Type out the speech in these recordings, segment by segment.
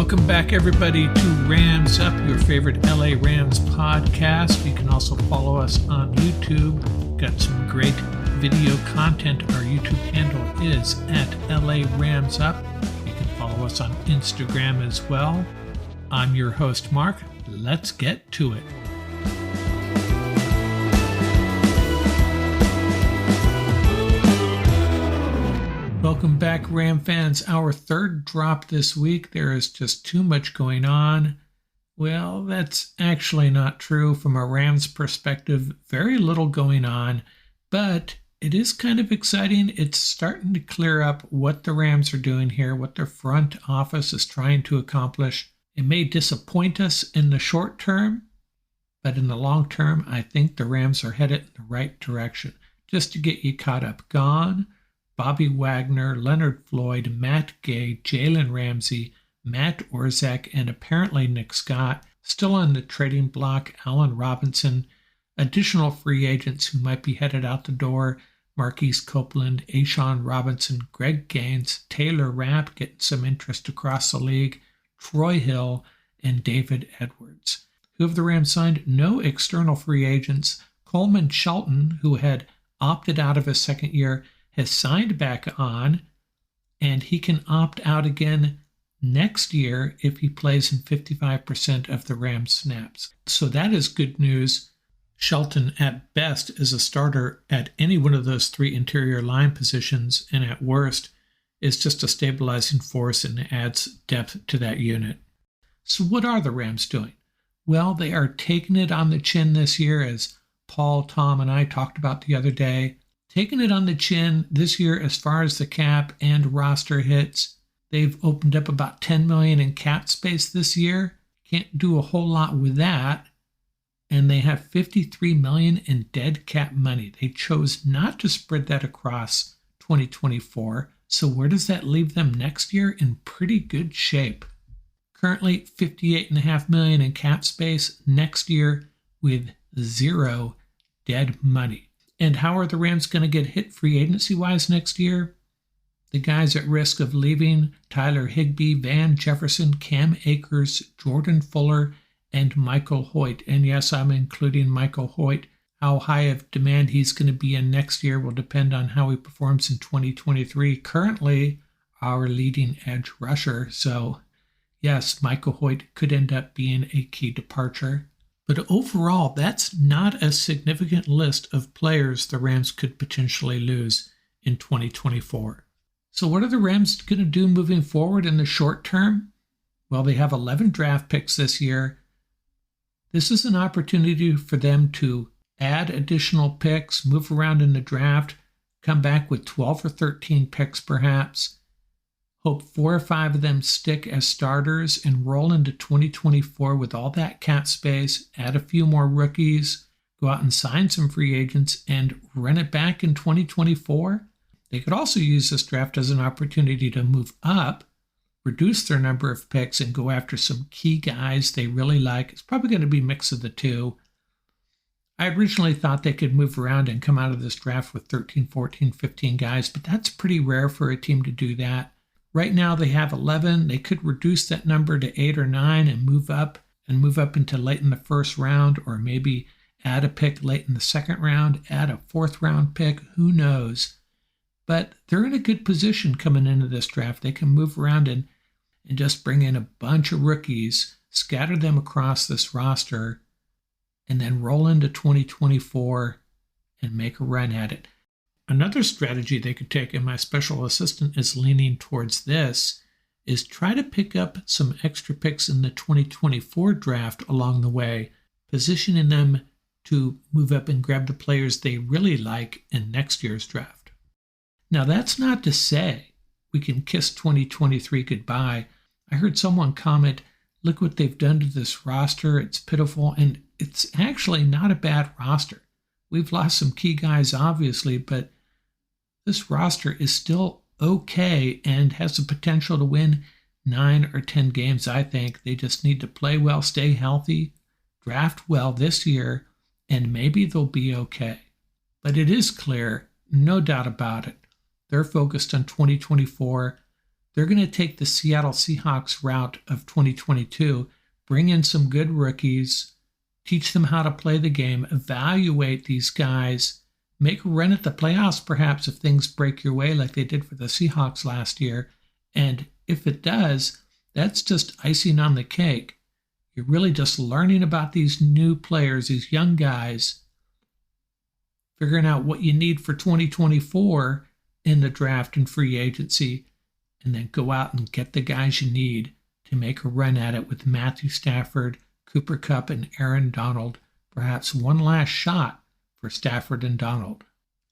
Welcome back, everybody, to Rams Up, your favorite LA Rams podcast. You can also follow us on YouTube. We've got some great video content. Our YouTube handle is at LA Rams Up. You can follow us on Instagram as well. I'm your host, Mark. Let's get to it. Welcome back, Ram fans. Our third drop this week. There is just too much going on. Well, that's actually not true from a Rams perspective. Very little going on, but it is kind of exciting. It's starting to clear up what the Rams are doing here, what their front office is trying to accomplish. It may disappoint us in the short term, but in the long term, I think the Rams are headed in the right direction. Just to get you caught up, gone Bobby Wagner, Leonard Floyd, Matt Gay, Jalen Ramsey, Matt Orzech, and apparently Nick Scott. Still on the trading block, Allen Robinson. Additional free agents who might be headed out the door, Marquise Copeland, Ashawn Robinson, Greg Gaines, Taylor Rapp getting some interest across the league, Troy Hill, and David Edwards. Who have the Rams signed? No external free agents. Coleman Shelton, who had opted out of his second year, has signed back on, and he can opt out again next year if he plays in 55% of the Rams snaps. So that is good news. Shelton, at best, is a starter at any one of those three interior line positions, and at worst, is just a stabilizing force and adds depth to that unit. So what are the Rams doing? Well, they are taking it on the chin this year, as Paul, Tom, and I talked about the other day. Taking it on the chin this year as far as the cap and roster hits. They've opened up about $10 million in cap space this year. Can't do a whole lot with that. And they have $53 million in dead cap money. They chose not to spread that across 2024. So where does that leave them next year? In pretty good shape. Currently $58.5 million in cap space next year with zero dead money. And how are the Rams going to get hit free agency-wise next year? The guys at risk of leaving: Tyler Higbee, Van Jefferson, Cam Akers, Jordan Fuller, and Michael Hoyt. And yes, I'm including Michael Hoyt. How high of demand he's going to be in next year will depend on how he performs in 2023. Currently, our leading edge rusher. So, yes, Michael Hoyt could end up being a key departure. But overall, that's not a significant list of players the Rams could potentially lose in 2024. So what are the Rams going to do moving forward in the short term? Well, they have 11 draft picks this year. This is an opportunity for them to add additional picks, move around in the draft, come back with 12 or 13 picks perhaps. Hope 4 or 5 of them stick as starters and roll into 2024 with all that cap space, add a few more rookies, go out and sign some free agents, and run it back in 2024. They could also use this draft as an opportunity to move up, reduce their number of picks, and go after some key guys they really like. It's probably going to be a mix of the two. I originally thought they could move around and come out of this draft with 13, 14, 15 guys, but that's pretty rare for a team to do that. Right now they have 11. They could reduce that number to 8 or 9 and move up into late in the first round, or maybe add a pick late in the second round, add a fourth round pick, who knows. But they're in a good position coming into this draft. They can move around and just bring in a bunch of rookies, scatter them across this roster, and then roll into 2024 and make a run at it. Another strategy they could take, and my special assistant is leaning towards this, is try to pick up some extra picks in the 2024 draft along the way, positioning them to move up and grab the players they really like in next year's draft. Now, that's not to say we can kiss 2023 goodbye. I heard someone comment, look what they've done to this roster, it's pitiful, and it's actually not a bad roster. We've lost some key guys, obviously, but this roster is still okay and has the potential to win 9 or 10 games, I think. They just need to play well, stay healthy, draft well this year, and maybe they'll be okay. But it is clear, no doubt about it, they're focused on 2024. They're going to take the Seattle Seahawks route of 2022, bring in some good rookies, teach them how to play the game, evaluate these guys, make a run at the playoffs perhaps if things break your way like they did for the Seahawks last year. And if it does, that's just icing on the cake. You're really just learning about these new players, these young guys, figuring out what you need for 2024 in the draft and free agency, and then go out and get the guys you need to make a run at it with Matthew Stafford, Cooper Kupp, and Aaron Donald. Perhaps one last shot for Stafford and Donald.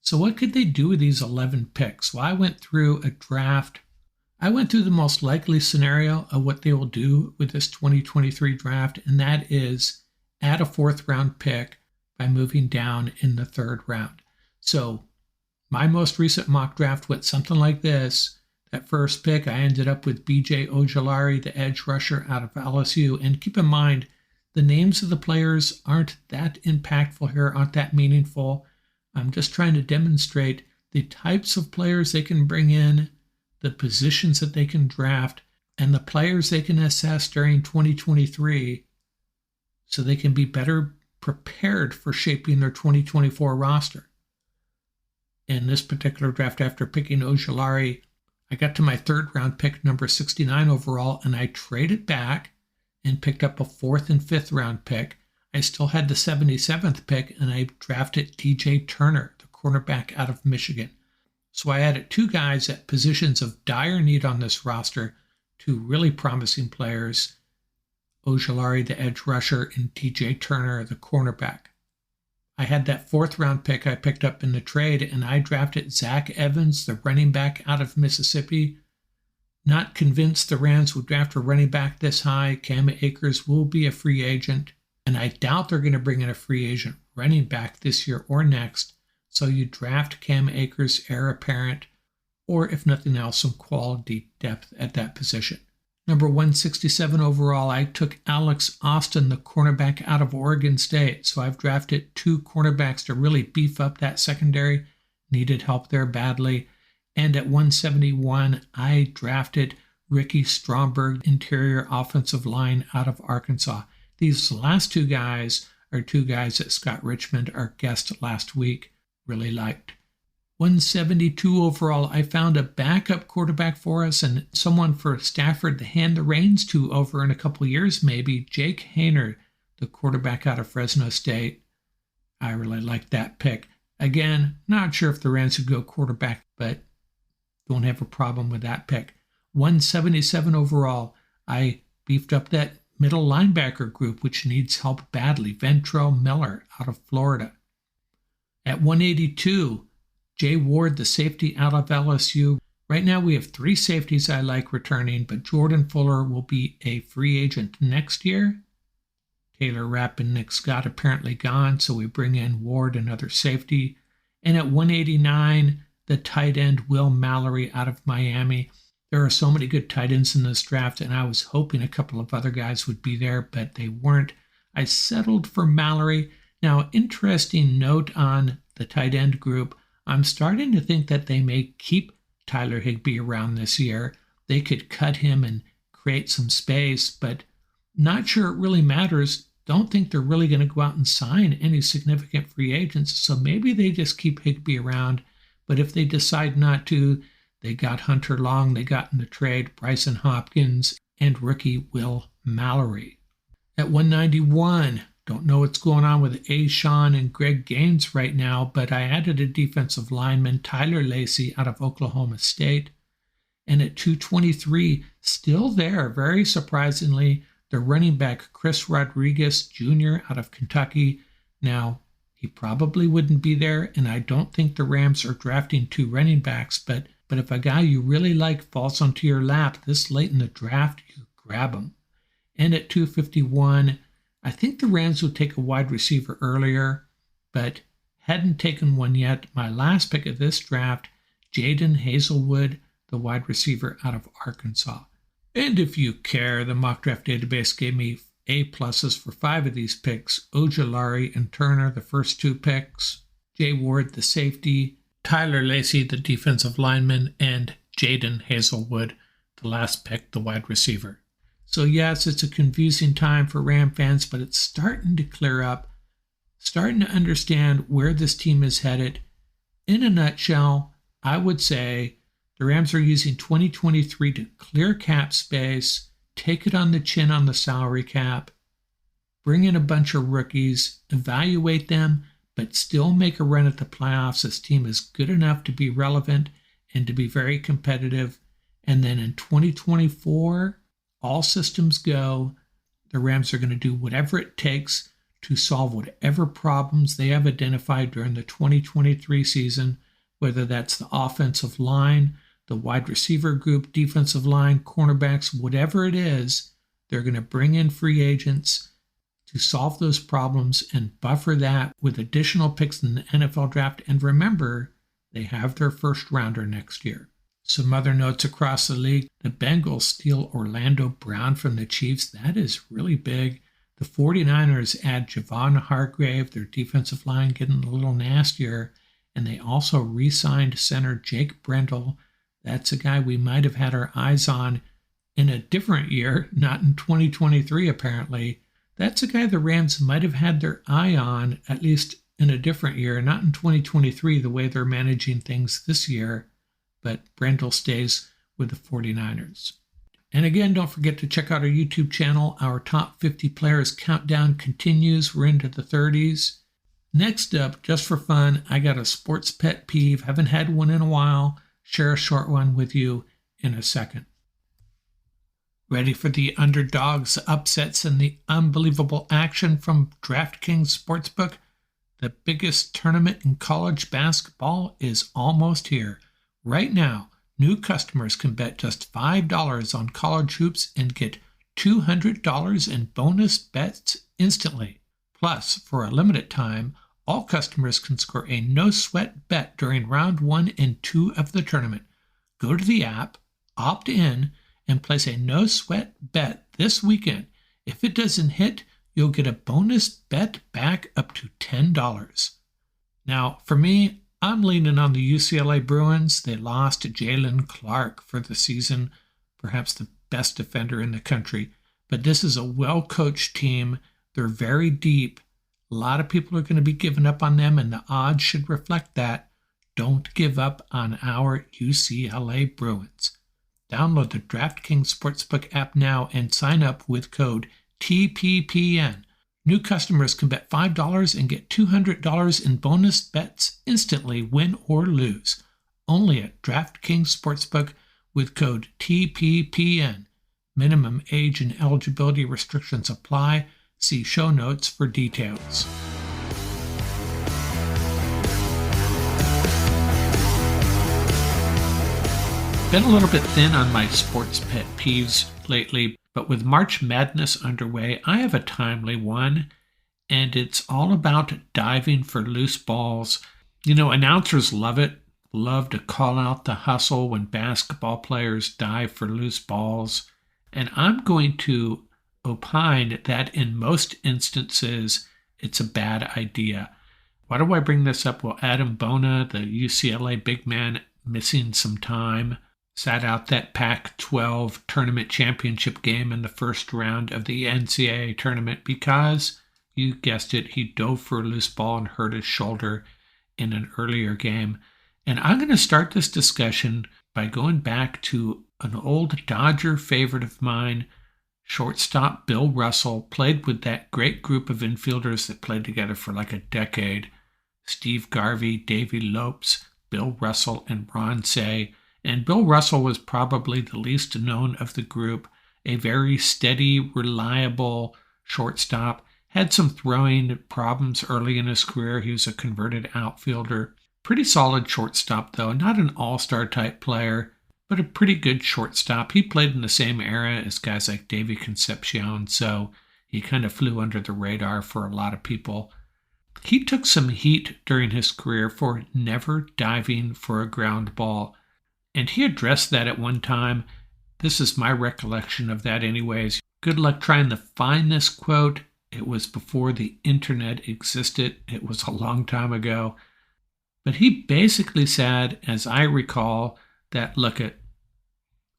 So what could they do with these 11 picks? Well, I went through a draft. I went through the most likely scenario of what they will do with this 2023 draft, and that is add a 4th round pick by moving down in the 3rd round. So my most recent mock draft went something like this. That first pick, I ended up with B.J. Ojulari, the edge rusher out of LSU. And keep in mind, the names of the players aren't that impactful here, aren't that meaningful. I'm just trying to demonstrate the types of players they can bring in, the positions that they can draft, and the players they can assess during 2023 so they can be better prepared for shaping their 2024 roster. In this particular draft, after picking Ojulari, I got to my 3rd round pick, number 69 overall, and I traded back and picked up a 4th and 5th round pick. I still had the 77th pick, and I drafted TJ Turner, the cornerback out of Michigan. So I added 2 guys at positions of dire need on this roster, 2 really promising players, Ojulari, the edge rusher, and TJ Turner, the cornerback. I had that 4th round pick I picked up in the trade, and I drafted Zach Evans, the running back out of Mississippi. Not convinced the Rams would draft a running back this high. Cam Akers will be a free agent, and I doubt they're going to bring in a free agent running back this year or next. So you draft Cam Akers, heir apparent, or if nothing else, some quality depth at that position. Number 167 overall, I took Alex Austin, the cornerback out of Oregon State. So I've drafted 2 cornerbacks to really beef up that secondary. Needed help there badly. And at 171, I drafted Ricky Stromberg, interior offensive line out of Arkansas. These last 2 guys are 2 guys that Scott Richmond, our guest last week, really liked. 172 overall, I found a backup quarterback for us and someone for Stafford to hand the reins to over in a couple years maybe, Jake Haener, the quarterback out of Fresno State. I really like that pick. Again, not sure if the Rams would go quarterback, but don't have a problem with that pick. 177 overall, I beefed up that middle linebacker group, which needs help badly. Ventrell Miller out of Florida. At 182, Jay Ward, the safety out of LSU. Right now we have 3 safeties I like returning, but Jordan Fuller will be a free agent next year. Taylor Rapp and Nick Scott apparently gone, so we bring in Ward, another safety. And at 189, the tight end Will Mallory out of Miami. There are so many good tight ends in this draft, and I was hoping a couple of other guys would be there, but they weren't. I settled for Mallory. Now, interesting note on the tight end group, I'm starting to think that they may keep Tyler Higbee around this year. They could cut him and create some space, but not sure it really matters. Don't think they're really going to go out and sign any significant free agents, so maybe they just keep Higbee around. But if they decide not to, they got Hunter Long, they got in the trade Bryson Hopkins, and rookie Will Mallory. At 191, don't know what's going on with Ashawn and Greg Gaines right now, but I added a defensive lineman, Tyler Lacey, out of Oklahoma State. And at 223, still there, very surprisingly, the running back Chris Rodriguez Jr. out of Kentucky. Now, he probably wouldn't be there, and I don't think the Rams are drafting 2 running backs, but if a guy you really like falls onto your lap this late in the draft, you grab him. And at 251, I think the Rams would take a wide receiver earlier, but hadn't taken one yet. My last pick of this draft, Jaden Hazelwood, the wide receiver out of Arkansas. And if you care, the mock draft database gave me A-pluses for 5 of these picks. Ojulari and Turner, the first 2 picks. Jay Ward, the safety. Tyler Lacey, the defensive lineman. And Jaden Hazelwood, the last pick, the wide receiver. So yes, it's a confusing time for Ram fans, but it's starting to clear up, starting to understand where this team is headed. In a nutshell, I would say the Rams are using 2023 to clear cap space, take it on the chin on the salary cap, bring in a bunch of rookies, evaluate them, but still make a run at the playoffs. This team is good enough to be relevant and to be very competitive. And then in 2024, all systems go. The Rams are going to do whatever it takes to solve whatever problems they have identified during the 2023 season, whether that's the offensive line, the wide receiver group, defensive line, cornerbacks, whatever it is. They're going to bring in free agents to solve those problems and buffer that with additional picks in the NFL draft. And remember, they have their first rounder next year. Some other notes across the league. The Bengals steal Orlando Brown from the Chiefs. That is really big. The 49ers add Javon Hargrave, their defensive line getting a little nastier. And they also re-signed center Jake Brendel. That's a guy we might have had our eyes on in a different year, not in 2023 apparently. That's a guy the Rams might have had their eye on, at least in a different year, not in 2023, the way they're managing things this year, but Brendel stays with the 49ers. And again, don't forget to check out our YouTube channel. Our top 50 players countdown continues. We're into the 30s. Next up, just for fun, I got a sports pet peeve. Haven't had one in a while. Share a short one with you in a second. Ready for the underdogs, upsets, and the unbelievable action from DraftKings Sportsbook? The biggest tournament in college basketball is almost here. Right now, new customers can bet just $5 on college hoops and get $200 in bonus bets instantly. Plus, for a limited time, all customers can score a no-sweat bet during round 1 and 2 of the tournament. Go to the app, opt in, and place a no-sweat bet this weekend. If it doesn't hit, you'll get a bonus bet back up to $10. Now, for me, I'm leaning on the UCLA Bruins. They lost Jalen Clark for the season, perhaps the best defender in the country. But this is a well-coached team. They're very deep. A lot of people are going to be giving up on them, and the odds should reflect that. Don't give up on our UCLA Bruins. Download the DraftKings Sportsbook app now and sign up with code TPPN. New customers can bet $5 and get $200 in bonus bets instantly, win or lose. Only at DraftKings Sportsbook with code TPPN. Minimum age and eligibility restrictions apply. See show notes for details. Been a little bit thin on my sports pet peeves lately, but with March Madness underway, I have a timely one, and it's all about diving for loose balls. You know, announcers love it, love to call out the hustle when basketball players dive for loose balls, and I'm going to opine that in most instances, it's a bad idea. Why do I bring this up? Well, Adam Bona, the UCLA big man, missing some time, sat out that Pac-12 tournament championship game in the first round of the NCAA tournament because, you guessed it, he dove for a loose ball and hurt his shoulder in an earlier game. And I'm going to start this discussion by going back to an old Dodger favorite of mine, shortstop Bill Russell. Played with that great group of infielders that played together for like a decade. Steve Garvey, Davey Lopes, Bill Russell, and Ron Cey. And Bill Russell was probably the least known of the group, a very steady, reliable shortstop. Had some throwing problems early in his career. He was a converted outfielder. Pretty solid shortstop, though. Not an all-star type player, but a pretty good shortstop. He played in the same era as guys like Davey Concepcion, so he kind of flew under the radar for a lot of people. He took some heat during his career for never diving for a ground ball. And he addressed that at one time. This is my recollection of that anyways. Good luck trying to find this quote. It was before the internet existed. It was a long time ago. But he basically said, as I recall, that look at,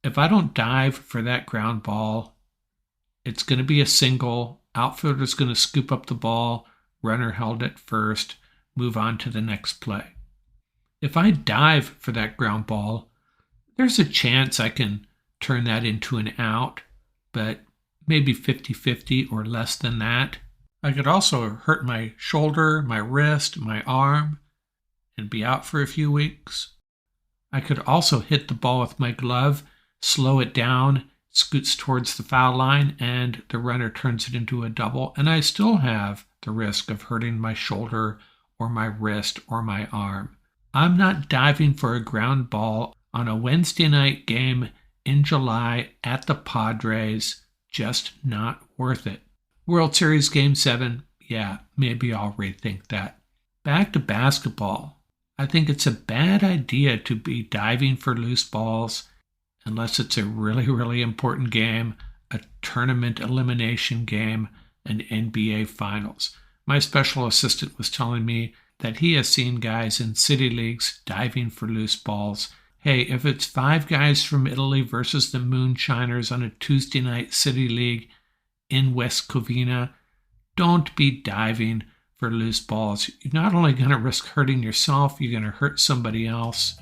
if I don't dive for that ground ball, it's going to be a single. Outfielder's going to scoop up the ball. Runner held at first. Move on to the next play. If I dive for that ground ball, there's a chance I can turn that into an out, but maybe 50-50 or less than that. I could also hurt my shoulder, my wrist, my arm, and be out for a few weeks. I could also hit the ball with my glove, slow it down, scoots towards the foul line, and the runner turns it into a double, and I still have the risk of hurting my shoulder or my wrist or my arm. I'm not diving for a ground ball on a Wednesday night game in July at the Padres. Just not worth it. World Series Game 7, yeah, maybe I'll rethink that. Back to basketball. I think it's a bad idea to be diving for loose balls unless it's a really, really important game, a tournament elimination game, an NBA Finals. My special assistant was telling me that he has seen guys in city leagues diving for loose balls. Hey, if it's 5 guys from Italy versus the Moonshiners on a Tuesday night city league in West Covina, don't be diving for loose balls. You're not only going to risk hurting yourself, you're going to hurt somebody else.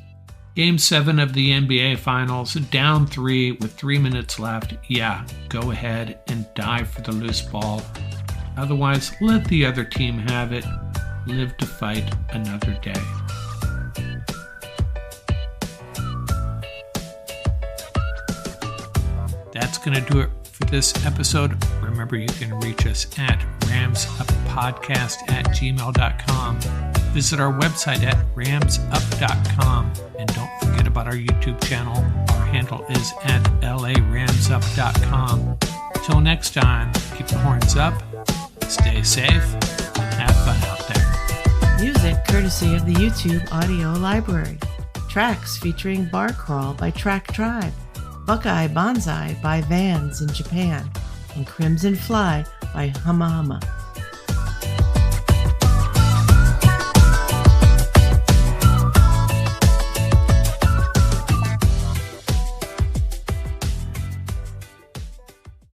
Game 7 of the NBA Finals, down 3 with 3 minutes left. Yeah, go ahead and dive for the loose ball. Otherwise, let the other team have it. Live to fight another day. That's going to do it for this episode. Remember, you can reach us at ramsuppodcast@gmail.com. Visit our website at ramsup.com. And don't forget about our YouTube channel. Our handle is at laramsup.com. Till next time, keep the horns up, stay safe, and have fun out there. Music courtesy of the YouTube audio library. Tracks featuring Bar Crawl by Track Tribe, Buckeye Bonsai by Vans in Japan, and Crimson Fly by Hama Hama.